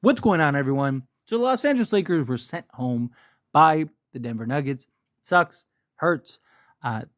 What's going on, everyone? So the Los Angeles Lakers were sent home by the Denver Nuggets. Sucks, hurts.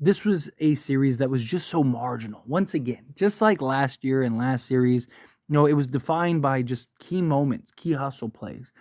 This was a series that was just so marginal. Once again, just like last year and last series, it was defined by just key moments, key hustle plays,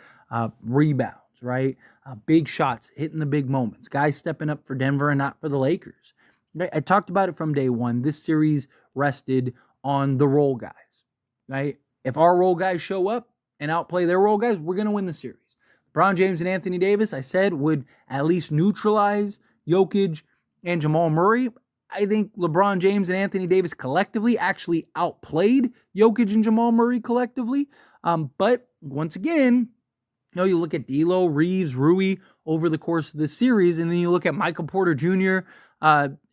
rebounds, right? Big shots, hitting the big moments, guys stepping up for Denver and not for the Lakers. Right? I talked about it from day one. This series rested on the role guys, right? If our role guys show up and outplay their role guys, we're going to win the series. LeBron James and Anthony Davis, I said, would at least neutralize Jokic and Jamal Murray. I think LeBron James and Anthony Davis collectively actually outplayed Jokic and Jamal Murray collectively. But once again, you look at D'Lo, Reeves, Rui over the course of this series, and then you look at Michael Porter Jr.,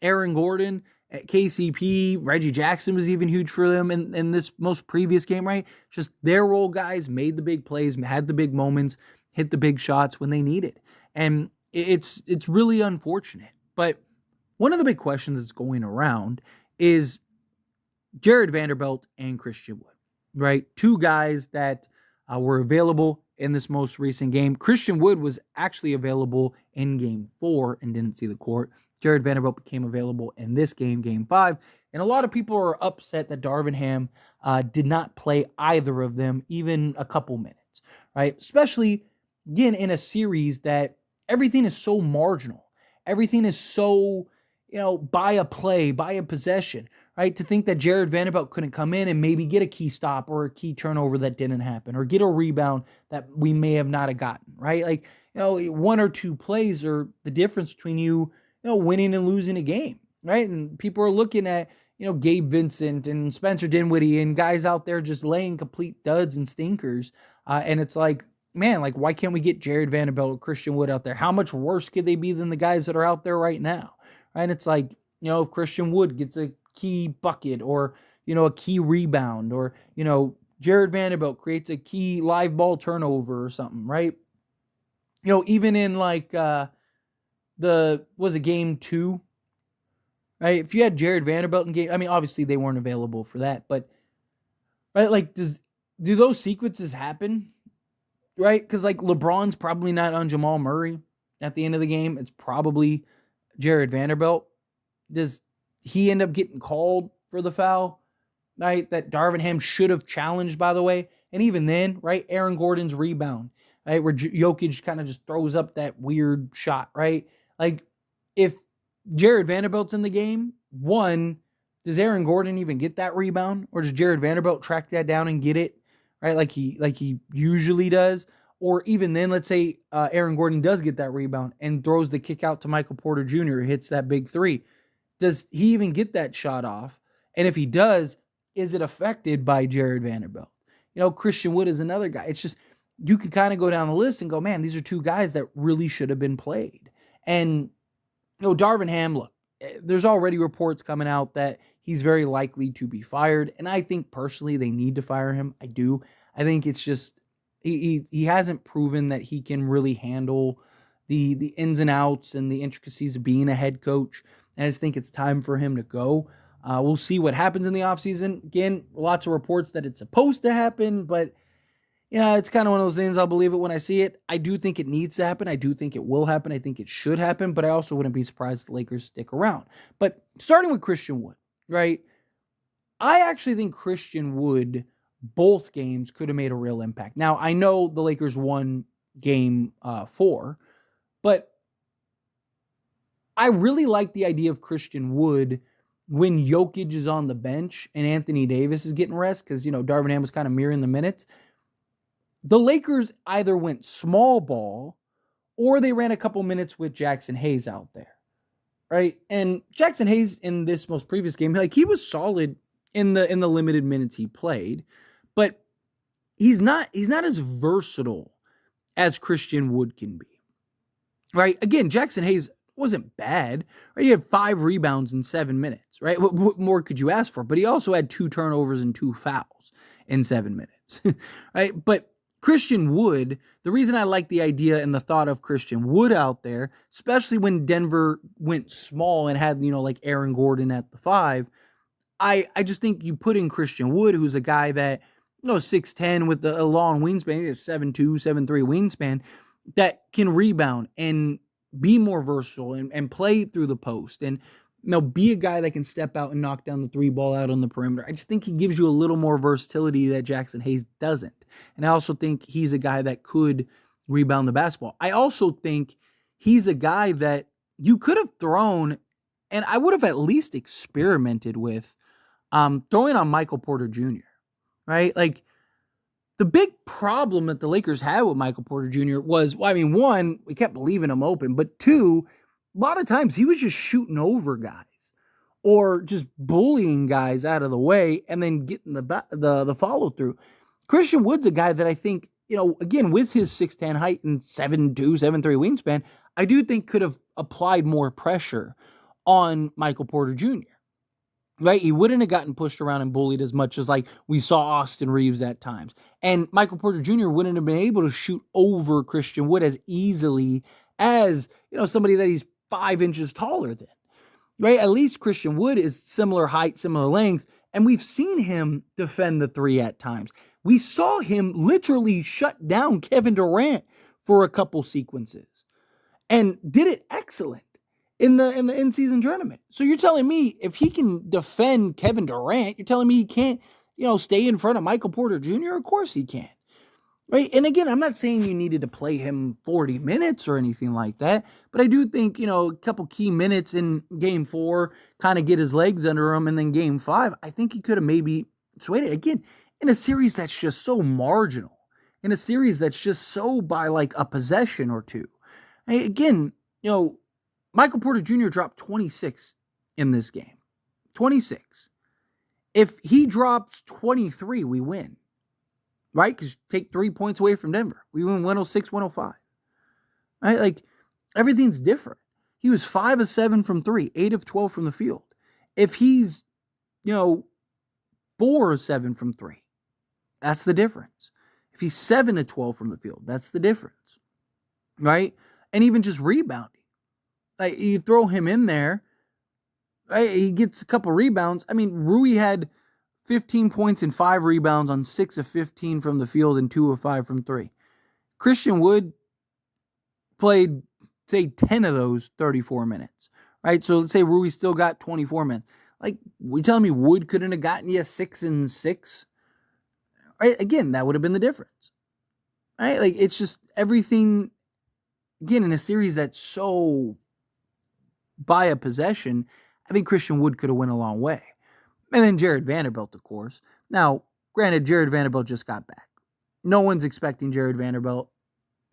Aaron Gordon, KCP, Reggie Jackson was even huge for them in this most previous game, right? Just their role guys made the big plays, had the big moments, hit the big shots when they needed. And it's really unfortunate. But one of the big questions that's going around is Jarred Vanderbilt and Christian Wood, right? Two guys that were available in this most recent game. Christian Wood was actually available in game 4 and didn't see the court. Jarred Vanderbilt became available in this game, game 5. And a lot of people are upset that Darvin Ham did not play either of them even a couple minutes, right? Especially, again, in a series that everything is so marginal. Everything is so, by a play, by a possession, right? To think that Jarred Vanderbilt couldn't come in and maybe get a key stop or a key turnover that didn't happen or get a rebound that we may have not have gotten, right? Like, one or two plays are the difference between you winning and losing a game, right? And people are looking at, Gabe Vincent and Spencer Dinwiddie and guys out there just laying complete duds and stinkers. And it's like, man, like, why can't we get Jarred Vanderbilt or Christian Wood out there? How much worse could they be than the guys that are out there right now? Right? And it's like, if Christian Wood gets a key bucket or, a key rebound or, Jarred Vanderbilt creates a key live ball turnover or something, right? Even in like was it game 2? Right? If you had Jarred Vanderbilt in game, I mean, obviously they weren't available for that, but right, like do those sequences happen? Right? Because like LeBron's probably not on Jamal Murray at the end of the game. It's probably Jarred Vanderbilt. Does he end up getting called for the foul? Right? That Darvin Ham should have challenged, by the way. And even then, right? Aaron Gordon's rebound, right? Where Jokic kind of just throws up that weird shot, right? Like, if Jarred Vanderbilt's in the game, one, does Aaron Gordon even get that rebound? Or does Jarred Vanderbilt track that down and get it? Right? Like he usually does. Or even then, let's say Aaron Gordon does get that rebound and throws the kick out to Michael Porter Jr., hits that big 3. Does he even get that shot off? And if he does, is it affected by Jarred Vanderbilt? Christian Wood is another guy. It's just, you can kind of go down the list and go, man, these are two guys that really should have been played. And, Darvin Ham, look, there's already reports coming out that he's very likely to be fired. And I think personally they need to fire him. I do. I think it's just, he hasn't proven that he can really handle the ins and outs and the intricacies of being a head coach. And I just think it's time for him to go. We'll see what happens in the offseason. Again, lots of reports that it's supposed to happen, but it's kind of one of those things. I'll believe it when I see it. I do think it needs to happen. I do think it will happen. I think it should happen, but I also wouldn't be surprised if the Lakers stick around. But starting with Christian Wood, right? I actually think Christian Wood, both games, could have made a real impact. Now, I know the Lakers won game 4, but I really like the idea of Christian Wood when Jokic is on the bench and Anthony Davis is getting rest, because, Darvin Ham was kind of mirroring the minutes. The Lakers either went small ball or they ran a couple minutes with Jackson Hayes out there, right? And Jackson Hayes in this most previous game, like, he was solid in the limited minutes he played, but he's not as versatile as Christian Wood can be, right? Again, Jackson Hayes wasn't bad, right? He had 5 rebounds in 7 minutes, right? What more could you ask for? But he also had 2 turnovers and 2 fouls in 7 minutes, right? But Christian Wood, the reason I like the idea and the thought of Christian Wood out there, especially when Denver went small and had, like Aaron Gordon at the 5, I just think you put in Christian Wood, who's a guy that, 6'10" with a long wingspan, a 7'2", 7'3" wingspan that can rebound and be more versatile and play through the post and be a guy that can step out and knock down the three ball out on the perimeter. I just think he gives you a little more versatility that Jackson Hayes doesn't. And I also think he's a guy that could rebound the basketball. I also think he's a guy that you could have thrown, and I would have at least experimented with throwing on Michael Porter Jr., right? Like, the big problem that the Lakers had with Michael Porter Jr. was, one, we kept leaving him open, but two, a lot of times he was just shooting over guys or just bullying guys out of the way and then getting the follow through. Christian Wood's a guy that I think, again, with his 6'10" height and 7'2", 7'3" wingspan, I do think could have applied more pressure on Michael Porter Jr., right? He wouldn't have gotten pushed around and bullied as much as like we saw Austin Reeves at times. And Michael Porter Jr. wouldn't have been able to shoot over Christian Wood as easily as, somebody that he's 5 inches taller than, right? At least Christian Wood is similar height, similar length. And we've seen him defend the three at times. We saw him literally shut down Kevin Durant for a couple sequences and did it excellent in the in-season tournament. So you're telling me if he can defend Kevin Durant, you're telling me he can't, stay in front of Michael Porter Jr.? Of course he can. Right? And again, I'm not saying you needed to play him 40 minutes or anything like that, but I do think, a couple key minutes in game 4 kind of get his legs under him, and then game 5, I think he could have maybe swayed it. Again, in a series that's just so marginal, in a series that's just so by like a possession or two. Again, Michael Porter Jr. dropped 26 in this game. 26. If he drops 23, we win. Right? Because take 3 points away from Denver. We win 106, 105. Right? Like, everything's different. He was 5 of 7 from 3, 8 of 12 from the field. If he's, 4 of 7 from 3, that's the difference. If he's 7 of 12 from the field, that's the difference. Right? And even just rebounding. Like, you throw him in there, right? He gets a couple rebounds. Rui had 15 points and 5 rebounds on 6 of 15 from the field and 2 of 5 from 3. Christian Wood played, say, 10 of those 34 minutes, right? So let's say Rui still got 24 minutes. Like, you telling me Wood couldn't have gotten you 6 and 6? Right? Again, that would have been the difference. Right? Like, it's just everything, again, in a series that's so by a possession, I think Christian Wood could have went a long way. And then Jarred Vanderbilt, of course. Now, granted, Jarred Vanderbilt just got back. No one's expecting Jarred Vanderbilt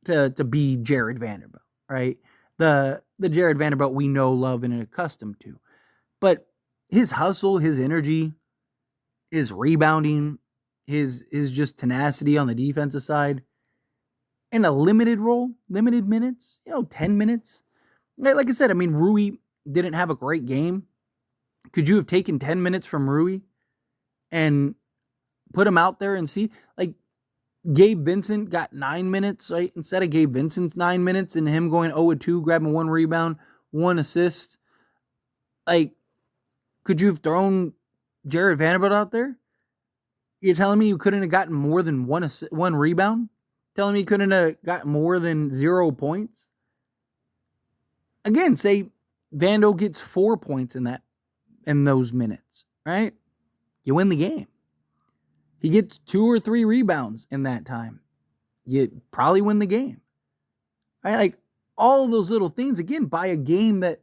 to be Jarred Vanderbilt, right? The Jarred Vanderbilt we know, love, and are accustomed to. But his hustle, his energy, his rebounding, his just tenacity on the defensive side, in a limited role, limited minutes, 10 minutes. Like I said, Rui didn't have a great game. Could you have taken 10 minutes from Rui and put him out there and see? Like, Gabe Vincent got 9 minutes, right? Instead of Gabe Vincent's 9 minutes and him going 0-2, grabbing 1 rebound, 1 assist. Like, could you have thrown Jarred Vanderbilt out there? You're telling me you couldn't have gotten more than 1 rebound? Telling me you couldn't have got more than 0 points? Again, say Vando gets 4 points in those minutes, right? You win the game. He gets 2 or 3 rebounds in that time. You probably win the game. Right? Like, all of those little things, again, by a game that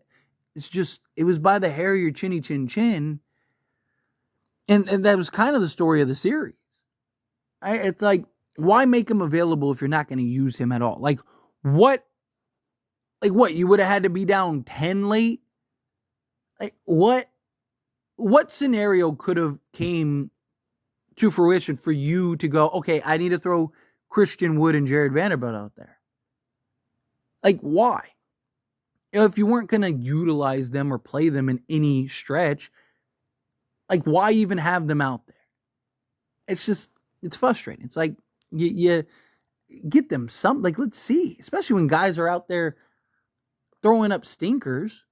it's just, it was by the hair of your chinny chin chin. And that was kind of the story of the series. Right? It's like, why make him available if you're not going to use him at all? Like, what, you would have had to be down 10 late? Like, what scenario could have came to fruition for you to go, okay, I need to throw Christian Wood and Jarred Vanderbilt out there? Like, why? If you weren't going to utilize them or play them in any stretch, like, why even have them out there? It's just, it's frustrating. It's like, you get them some, like, let's see, especially when guys are out there throwing up stinkers,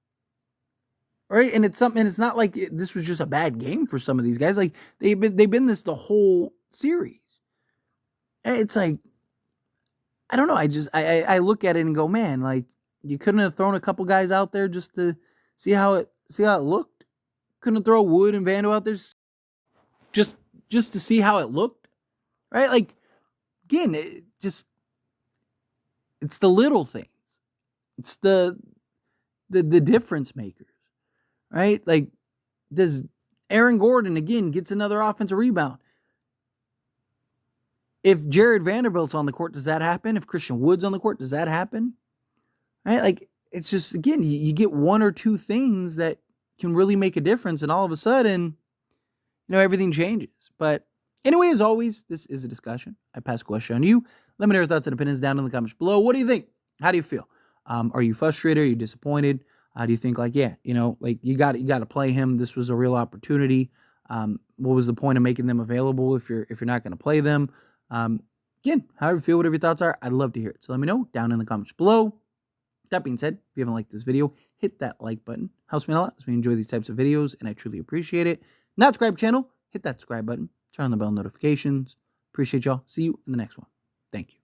right? And it's something, and it's not like this was just a bad game for some of these guys. Like, they've been this the whole series. It's like, I don't know. I look at it and go, man, like, you couldn't have thrown a couple guys out there just to see how it looked. Couldn't throw Wood and Vando out there just to see how it looked, right? Like, again, it's the little things. It's the difference makers, right? Like, does Aaron Gordon again gets another offensive rebound? If Jarred Vanderbilt's on the court, does that happen? If Christian Wood's on the court, does that happen? Right? Like, it's just, again, you get one or two things that can really make a difference, and all of a sudden, everything changes. But anyway, as always, this is a discussion. I pass a question on to you. Let me know your thoughts and opinions down in the comments below. What do you think? How do you feel? Are you frustrated? Are you disappointed? Do you think, like, yeah, like, you got to play him? This was a real opportunity. What was the point of making them available if you're not going to play them? Again, however you feel, whatever your thoughts are, I'd love to hear it. So let me know down in the comments below. That being said, if you haven't liked this video, hit that like button. Helps me a lot. Helps me enjoy these types of videos, and I truly appreciate it. Not subscribe channel, hit that subscribe button. Turn on the bell notifications. Appreciate y'all. See you in the next one. Thank you.